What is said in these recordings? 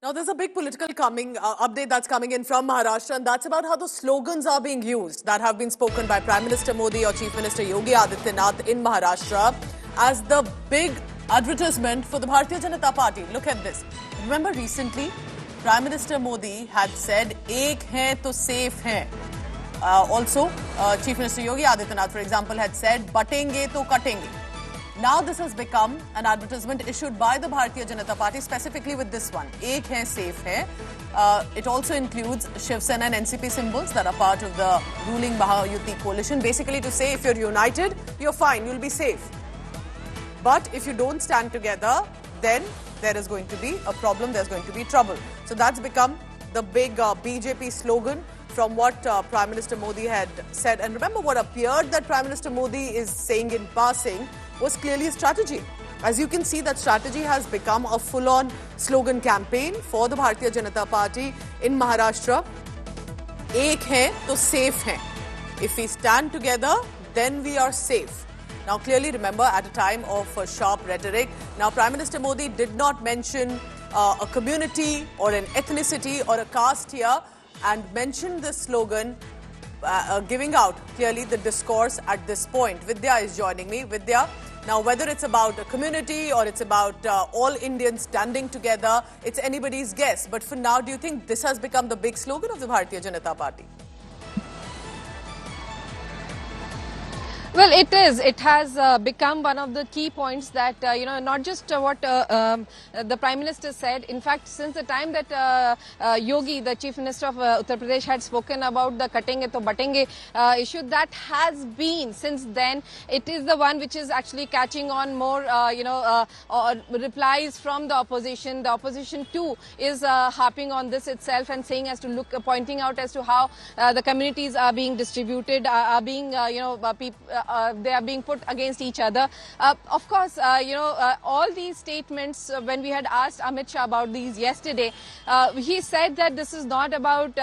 Now, there's a big political update that's coming in from Maharashtra, and that's about how the slogans are being used that have been spoken by Prime Minister Modi or Chief Minister Yogi Adityanath in Maharashtra as the big advertisement for the Bharatiya Janata Party. Look at this. Remember recently, Prime Minister Modi had said, "Ek hai to safe hai." Also, Chief Minister Yogi Adityanath, for example, had said, "Batenge to katenge." Now this has become an advertisement issued by the Bharatiya Janata Party, specifically with this one, "Ek hai, safe hai." It also includes Shiv Sena and NCP symbols that are part of the ruling Mahayuti coalition, basically to say if you're united, you're fine, you'll be safe. But if you don't stand together, then there is going to be a problem, there's going to be trouble. So that's become the big BJP slogan from what Prime Minister Modi had said. And remember, what appeared that Prime Minister Modi is saying in passing was clearly a strategy. As you can see, that strategy has become a full-on slogan campaign for the Bharatiya Janata Party in Maharashtra. Ek hai to safe hai. If we stand together, then we are safe. Now, clearly remember, at a time of sharp rhetoric, now Prime Minister Modi did not mention a community or an ethnicity or a caste here, and mentioned this slogan, giving out clearly the discourse at this point. Vidya is joining me. Vidya, now whether it's about a community or it's about all Indians standing together, it's anybody's guess. But for now, do you think this has become the big slogan of the Bharatiya Janata Party? Well, it is. It has become one of the key points that, not just what the Prime Minister said. In fact, since the time that Yogi, the Chief Minister of Uttar Pradesh, had spoken about the katenge to batenge issue, that has been, since then, it is the one which is actually catching on more, replies from the opposition. The opposition, too, is harping on this itself and saying pointing out as to how the communities are being distributed, are being, they are being put against each other. Of course, all these statements, when we had asked Amit Shah about these yesterday, he said that this is not about,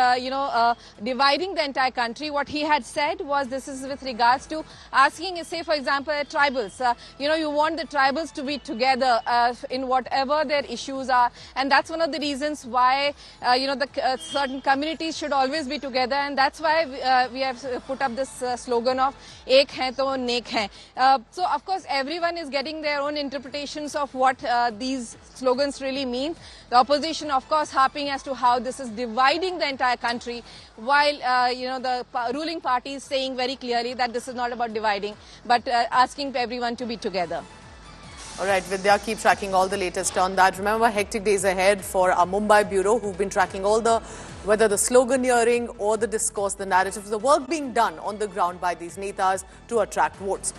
dividing the entire country. What he had said was this is with regards to asking, say, for example, tribals. You want the tribals to be together in whatever their issues are. And that's one of the reasons why, certain communities should always be together. And that's why we have put up this slogan of Ek hai to nek hai. So, of course, everyone is getting their own interpretations of what these slogans really mean. The opposition, of course, harping as to how this is dividing the entire country, while, the ruling party is saying very clearly that this is not about dividing, but asking everyone to be together. All right, Vidya, keep tracking all the latest on that. Remember, hectic days ahead for our Mumbai bureau, who've been tracking whether the sloganeering or the discourse, the narrative, the work being done on the ground by these netas to attract votes.